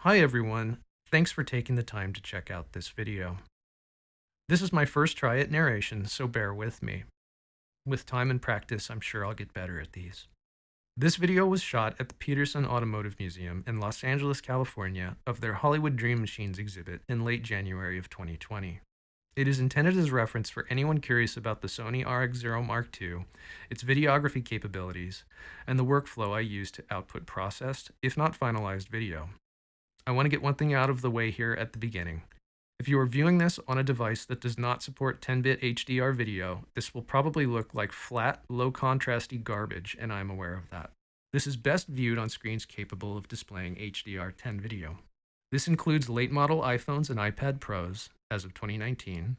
Hi everyone, thanks for taking the time to check out this video. This is my first try at narration, so bear with me. With time and practice, I'm sure I'll get better at these. This video was shot at the Peterson Automotive Museum in Los Angeles, California, of their Hollywood Dream Machines exhibit in late January of 2020. It is intended as reference for anyone curious about the Sony RX0 Mark II, its videography capabilities, and the workflow I use to output processed, if not finalized, video. I want to get one thing out of the way here at the beginning. If you are viewing this on a device that does not support 10-bit HDR video, this will probably look like flat, low-contrasty garbage, and I'm aware of that. This is best viewed on screens capable of displaying HDR10 video. This includes late-model iPhones and iPad Pros, as of 2019,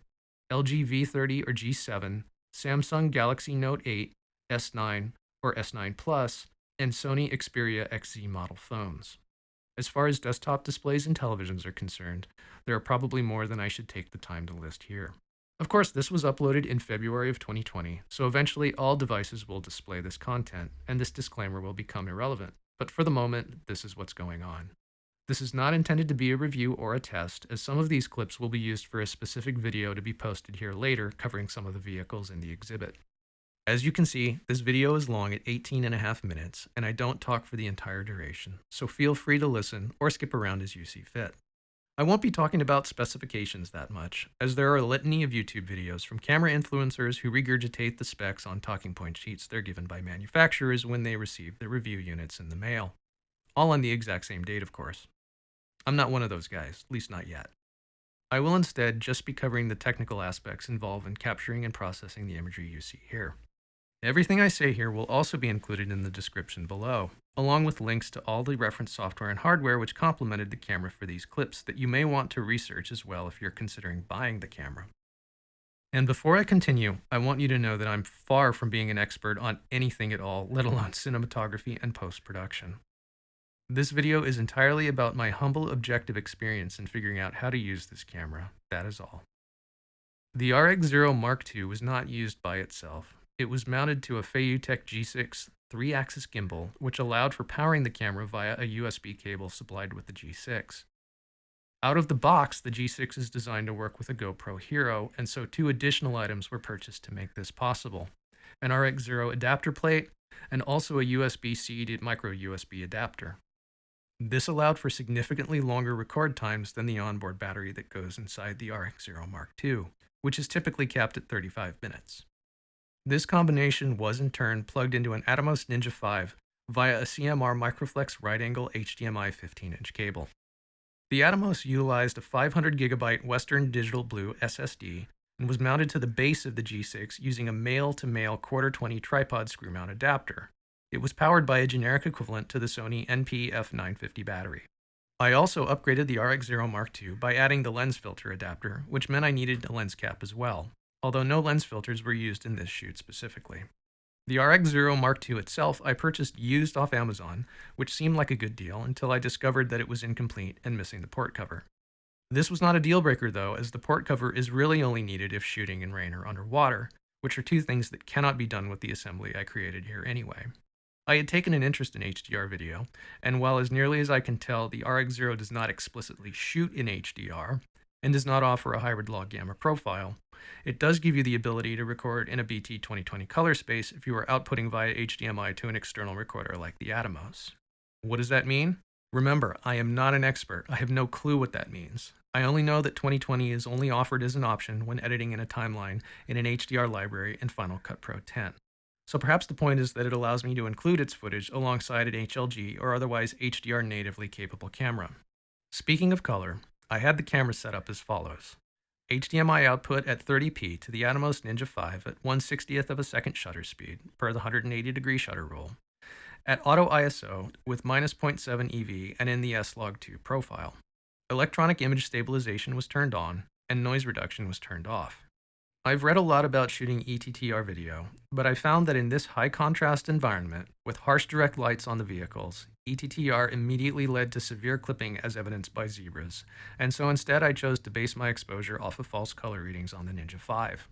LG V30 or G7, Samsung Galaxy Note 8, S9 or S9 Plus, and Sony Xperia XZ model phones. As far as desktop displays and televisions are concerned, there are probably more than I should take the time to list here. Of course, this was uploaded in February of 2020, so eventually all devices will display this content, and this disclaimer will become irrelevant. But for the moment, this is what's going on. This is not intended to be a review or a test, as some of these clips will be used for a specific video to be posted here later covering some of the vehicles in the exhibit. As you can see, this video is long at 18.5 minutes, and I don't talk for the entire duration, so feel free to listen or skip around as you see fit. I won't be talking about specifications that much, as there are a litany of YouTube videos from camera influencers who regurgitate the specs on talking point sheets they're given by manufacturers when they receive their review units in the mail. All on the exact same date, of course. I'm not one of those guys, at least not yet. I will instead just be covering the technical aspects involved in capturing and processing the imagery you see here. Everything I say here will also be included in the description below, along with links to all the reference software and hardware which complemented the camera for these clips that you may want to research as well if you're considering buying the camera. And before I continue, I want you to know that I'm far from being an expert on anything at all, let alone cinematography and post-production. This video is entirely about my humble objective experience in figuring out how to use this camera, that is all. The RX0 Mark II was not used by itself. It was mounted to a Feiyutech G6 3-axis gimbal, which allowed for powering the camera via a USB cable supplied with the G6. Out of the box, the G6 is designed to work with a GoPro Hero, and so two additional items were purchased to make this possible: an RX0 adapter plate, and also a USB-C to micro USB adapter. This allowed for significantly longer record times than the onboard battery that goes inside the RX0 Mark II, which is typically capped at 35 minutes. This combination was in turn plugged into an Atomos Ninja 5 via a CMR Microflex right-angle HDMI 15-inch cable. The Atomos utilized a 500GB Western Digital Blue SSD and was mounted to the base of the G6 using a male-to-male quarter-20 tripod screw-mount adapter. It was powered by a generic equivalent to the Sony NP-F950 battery. I also upgraded the RX0 Mark II by adding the lens filter adapter, which meant I needed a lens cap as well, although no lens filters were used in this shoot specifically. The RX0 Mark II itself I purchased used off Amazon, which seemed like a good deal until I discovered that it was incomplete and missing the port cover. This was not a deal breaker though, as the port cover is really only needed if shooting in rain or underwater, which are two things that cannot be done with the assembly I created here anyway. I had taken an interest in HDR video, and while as nearly as I can tell, the RX0 does not explicitly shoot in HDR, and does not offer a hybrid log gamma profile, it does give you the ability to record in a BT 2020 color space if you are outputting via HDMI to an external recorder like the Atomos. What does that mean? Remember, I am not an expert. I have no clue what that means. I only know that 2020 is only offered as an option when editing in a timeline in an HDR library in Final Cut Pro 10. So perhaps the point is that it allows me to include its footage alongside an HLG or otherwise HDR natively capable camera. Speaking of color, I had the camera set up as follows: HDMI output at 30p to the Atomos Ninja 5 at 1/60th of a second shutter speed, per the 180-degree shutter rule, at auto ISO with -0.7 EV and in the S-Log2 profile. Electronic image stabilization was turned on, and noise reduction was turned off. I've read a lot about shooting ETTR video, but I found that in this high-contrast environment, with harsh direct lights on the vehicles, ETTR immediately led to severe clipping as evidenced by zebras, and so instead I chose to base my exposure off of false color readings on the Ninja 5.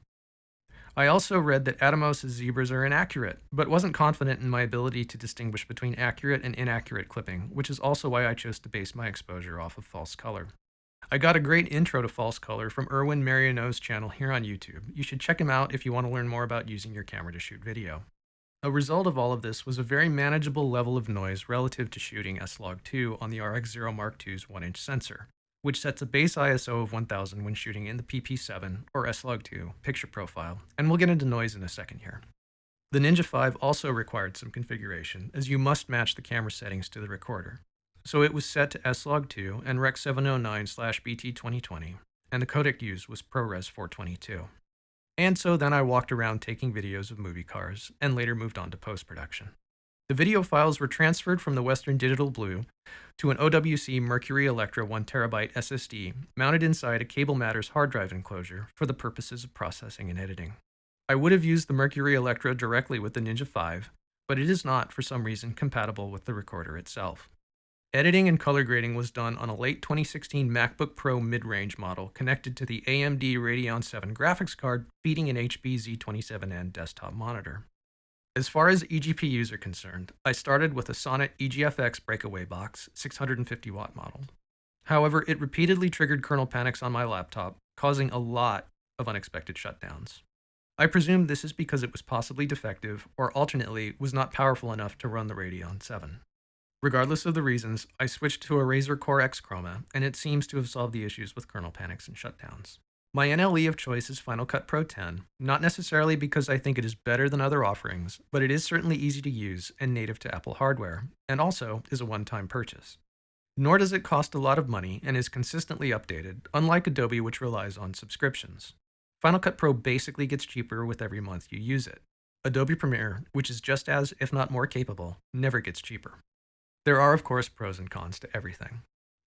I also read that Atomos' zebras are inaccurate, but wasn't confident in my ability to distinguish between accurate and inaccurate clipping, which is also why I chose to base my exposure off of false color. I got a great intro to false color from Erwin Mariano's channel here on YouTube. You should check him out if you want to learn more about using your camera to shoot video. A result of all of this was a very manageable level of noise relative to shooting S-Log2 on the RX0 Mark II's 1-inch sensor, which sets a base ISO of 1000 when shooting in the PP7 or S-Log2 picture profile, and we'll get into noise in a second here. The Ninja 5 also required some configuration, as you must match the camera settings to the recorder. So it was set to S-Log2 and Rec 709/BT2020, and the codec used was ProRes 422. And so then I walked around taking videos of movie cars, and later moved on to post-production. The video files were transferred from the Western Digital Blue to an OWC Mercury Electra 1TB SSD mounted inside a Cable Matters hard drive enclosure for the purposes of processing and editing. I would have used the Mercury Electra directly with the Ninja 5, but it is not, for some reason, compatible with the recorder itself. Editing and color grading was done on a late 2016 MacBook Pro mid-range model connected to the AMD Radeon 7 graphics card feeding an HP Z27N desktop monitor. As far as eGPUs are concerned, I started with a Sonnet EGFX breakaway box 650 watt model. However, it repeatedly triggered kernel panics on my laptop, causing a lot of unexpected shutdowns. I presume this is because it was possibly defective, or alternately, was not powerful enough to run the Radeon 7. Regardless of the reasons, I switched to a Razer Core X Chroma, and it seems to have solved the issues with kernel panics and shutdowns. My NLE of choice is Final Cut Pro 10, not necessarily because I think it is better than other offerings, but it is certainly easy to use and native to Apple hardware, and also is a one-time purchase. Nor does it cost a lot of money and is consistently updated, unlike Adobe, which relies on subscriptions. Final Cut Pro basically gets cheaper with every month you use it. Adobe Premiere, which is just as, if not more capable, never gets cheaper. There are, of course, pros and cons to everything.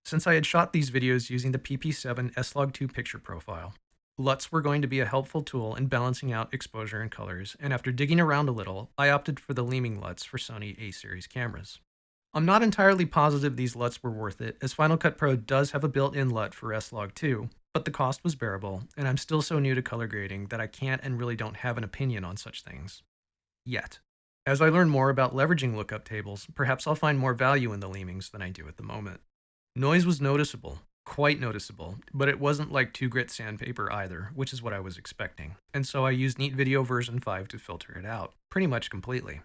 Since I had shot these videos using the PP7 S-Log2 picture profile, LUTs were going to be a helpful tool in balancing out exposure and colors, and after digging around a little, I opted for the Leeming LUTs for Sony A-series cameras. I'm not entirely positive these LUTs were worth it, as Final Cut Pro does have a built-in LUT for S-Log2, but the cost was bearable, and I'm still so new to color grading that I can't and really don't have an opinion on such things. Yet. As I learn more about leveraging lookup tables, perhaps I'll find more value in the Leemings than I do at the moment. Noise was noticeable, quite noticeable, but it wasn't like 2-grit sandpaper either, which is what I was expecting, and so I used Neat Video version 5 to filter it out, pretty much completely.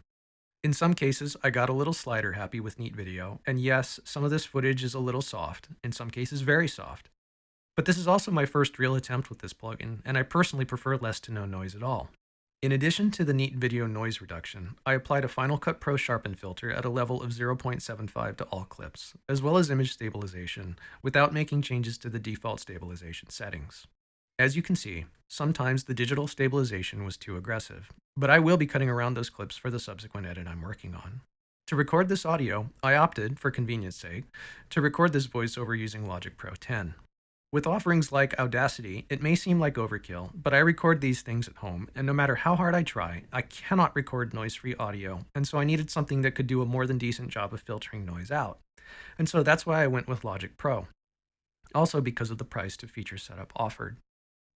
In some cases, I got a little slider happy with Neat Video, and yes, some of this footage is a little soft, in some cases very soft. But this is also my first real attempt with this plugin, and I personally prefer less to no noise at all. In addition to the Neat Video noise reduction, I applied a Final Cut Pro Sharpen filter at a level of 0.75 to all clips, as well as image stabilization, without making changes to the default stabilization settings. As you can see, sometimes the digital stabilization was too aggressive, but I will be cutting around those clips for the subsequent edit I'm working on. To record this audio, I opted, for convenience sake, to record this voiceover using Logic Pro 10. With offerings like Audacity, it may seem like overkill, but I record these things at home, and no matter how hard I try, I cannot record noise-free audio, and so I needed something that could do a more than decent job of filtering noise out. And so that's why I went with Logic Pro. Also because of the price to feature setup offered.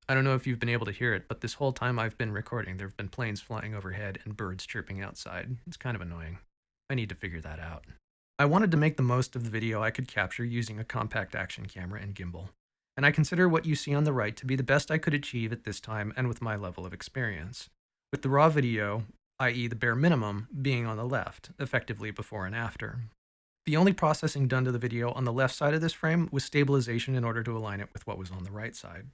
I don't know if you've been able to hear it, but this whole time I've been recording, there have been planes flying overhead and birds chirping outside. It's kind of annoying. I need to figure that out. I wanted to make the most of the video I could capture using a compact action camera and gimbal. And I consider what you see on the right to be the best I could achieve at this time and with my level of experience, with the raw video, i.e. the bare minimum, being on the left, effectively before and after. The only processing done to the video on the left side of this frame was stabilization in order to align it with what was on the right side.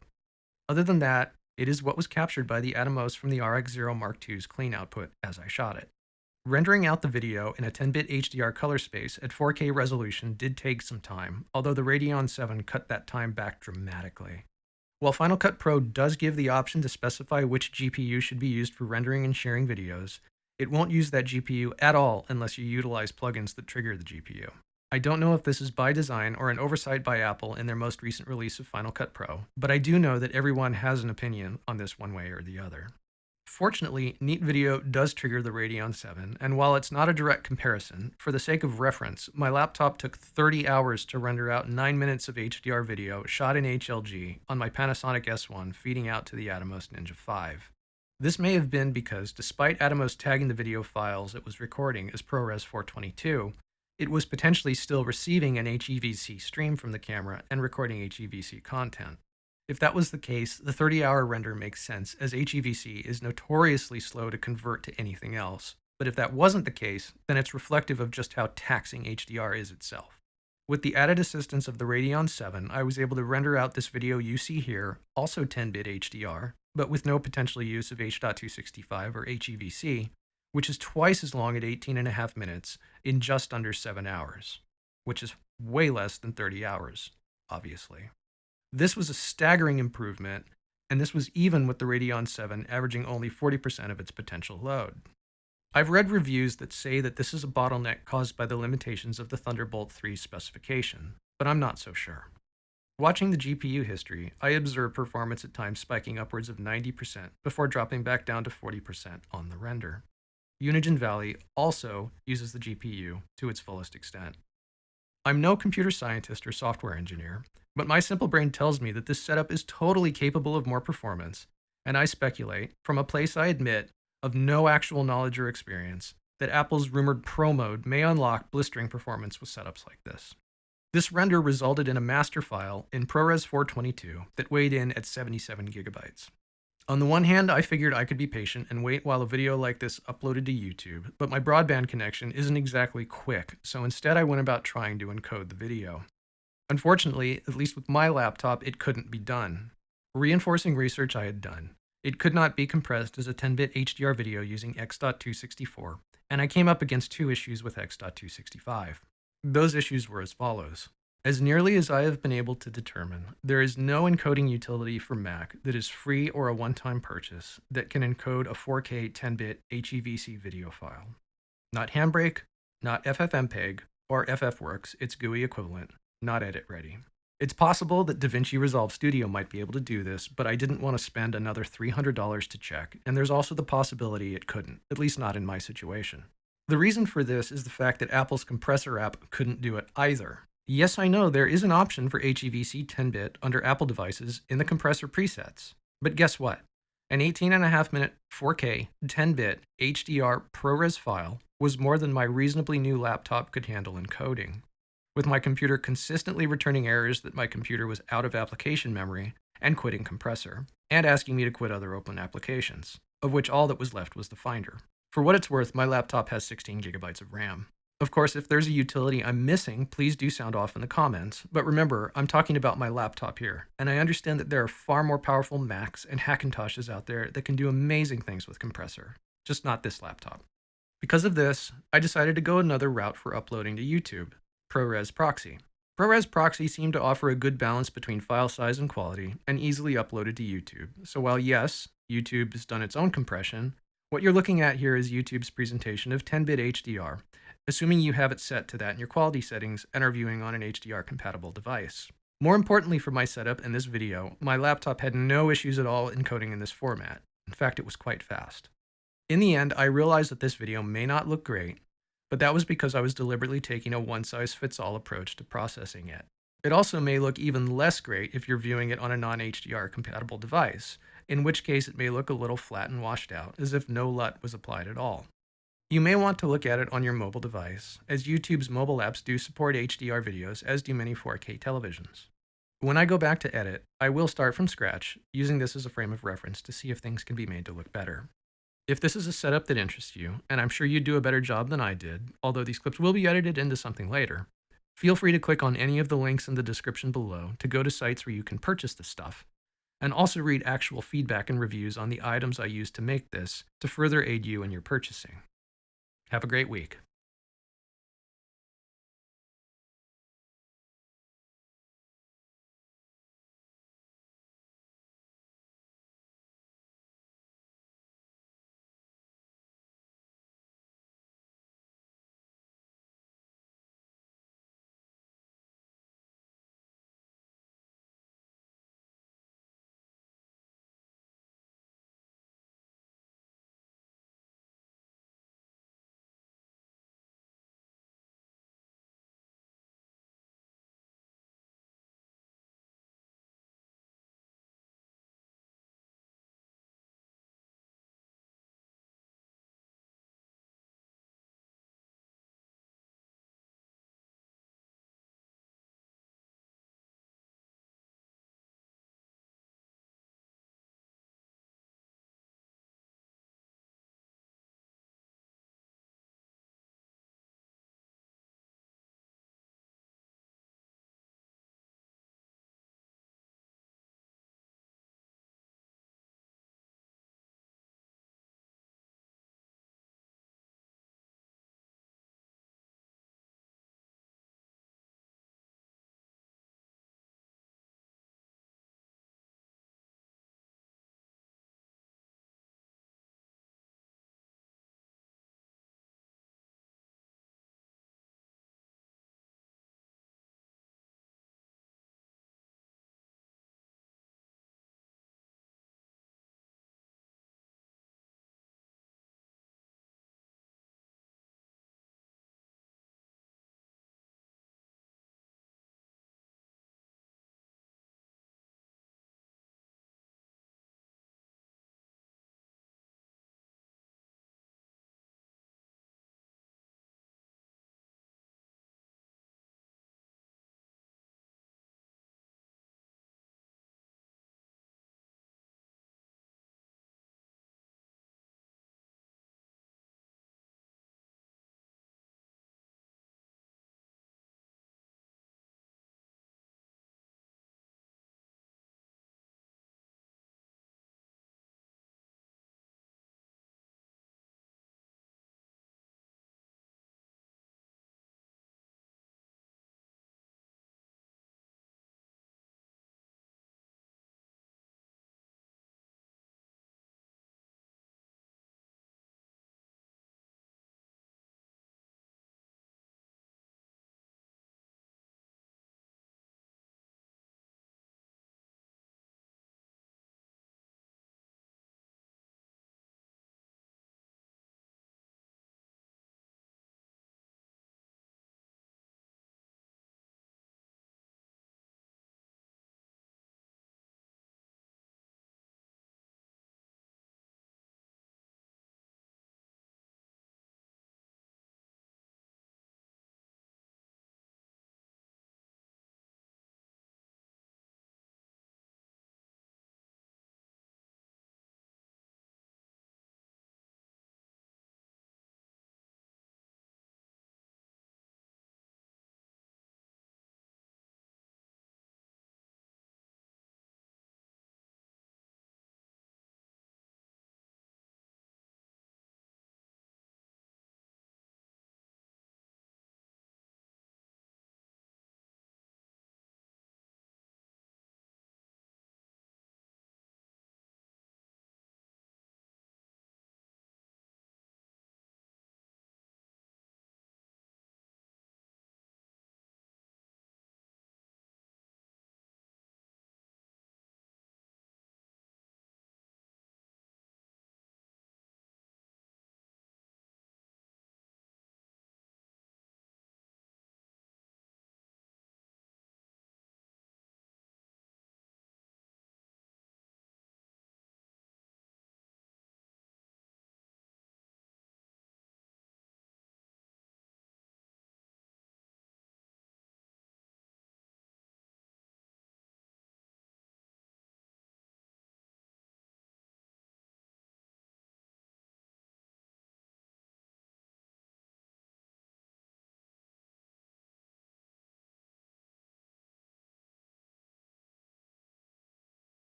Other than that, it is what was captured by the Atomos from the RX0 Mark II's clean output as I shot it. Rendering out the video in a 10-bit HDR color space at 4K resolution did take some time, although the Radeon 7 cut that time back dramatically. While Final Cut Pro does give the option to specify which GPU should be used for rendering and sharing videos, it won't use that GPU at all unless you utilize plugins that trigger the GPU. I don't know if this is by design or an oversight by Apple in their most recent release of Final Cut Pro, but I do know that everyone has an opinion on this one way or the other. Fortunately, Neat Video does trigger the Radeon 7, and while it's not a direct comparison, for the sake of reference, my laptop took 30 hours to render out 9 minutes of HDR video shot in HLG on my Panasonic S1 feeding out to the Atomos Ninja 5. This may have been because, despite Atomos tagging the video files it was recording as ProRes 422, it was potentially still receiving an HEVC stream from the camera and recording HEVC content. If that was the case, the 30-hour render makes sense, as HEVC is notoriously slow to convert to anything else. But if that wasn't the case, then it's reflective of just how taxing HDR is itself. With the added assistance of the Radeon 7, I was able to render out this video you see here, also 10-bit HDR, but with no potential use of H.265 or HEVC, which is twice as long at 18.5 minutes in just under 7 hours, which is way less than 30 hours, obviously. This was a staggering improvement, and this was even with the Radeon 7 averaging only 40% of its potential load. I've read reviews that say that this is a bottleneck caused by the limitations of the Thunderbolt 3 specification, but I'm not so sure. Watching the GPU history, I observed performance at times spiking upwards of 90% before dropping back down to 40% on the render. Unigine Valley also uses the GPU to its fullest extent. I'm no computer scientist or software engineer, but my simple brain tells me that this setup is totally capable of more performance, and I speculate, from a place I admit of no actual knowledge or experience, that Apple's rumored Pro mode may unlock blistering performance with setups like this. This render resulted in a master file in ProRes 422 that weighed in at 77 gigabytes. On the one hand, I figured I could be patient and wait while a video like this uploaded to YouTube, but my broadband connection isn't exactly quick, so instead I went about trying to encode the video. Unfortunately, at least with my laptop, it couldn't be done. Reinforcing research I had done, it could not be compressed as a 10-bit HDR video using X.264, and I came up against two issues with X.265. Those issues were as follows. As nearly as I have been able to determine, there is no encoding utility for Mac that is free or a one-time purchase that can encode a 4K 10-bit HEVC video file. Not Handbrake, not FFmpeg, or FFworks, its GUI equivalent, not edit ready. It's possible that DaVinci Resolve Studio might be able to do this, but I didn't want to spend another $300 to check, and there's also the possibility it couldn't, at least not in my situation. The reason for this is the fact that Apple's compressor app couldn't do it either. Yes, I know there is an option for HEVC 10-bit under Apple devices in the compressor presets, but guess what? An 18.5-minute 4K 10-bit HDR ProRes file was more than my reasonably new laptop could handle encoding. With my computer consistently returning errors that my computer was out of application memory and quitting compressor, and asking me to quit other open applications, of which all that was left was the Finder. For what it's worth, my laptop has 16 gigabytes of RAM. Of course, if there's a utility I'm missing, please do sound off in the comments, but remember, I'm talking about my laptop here, and I understand that there are far more powerful Macs and Hackintoshes out there that can do amazing things with compressor, just not this laptop. Because of this, I decided to go another route for uploading to YouTube. ProRes Proxy. ProRes Proxy seemed to offer a good balance between file size and quality, and easily uploaded to YouTube. So while yes, YouTube has done its own compression, what you're looking at here is YouTube's presentation of 10-bit HDR, assuming you have it set to that in your quality settings and are viewing on an HDR-compatible device. More importantly for my setup in this video, my laptop had no issues at all encoding in this format. In fact, it was quite fast. In the end, I realized that this video may not look great, but that was because I was deliberately taking a one-size-fits-all approach to processing it. It also may look even less great if you're viewing it on a non-HDR compatible device, in which case it may look a little flat and washed out, as if no LUT was applied at all. You may want to look at it on your mobile device, as YouTube's mobile apps do support HDR videos, as do many 4K televisions. When I go back to edit, I will start from scratch, using this as a frame of reference to see if things can be made to look better. If this is a setup that interests you, and I'm sure you'd do a better job than I did, although these clips will be edited into something later, feel free to click on any of the links in the description below to go to sites where you can purchase this stuff, and also read actual feedback and reviews on the items I used to make this to further aid you in your purchasing. Have a great week.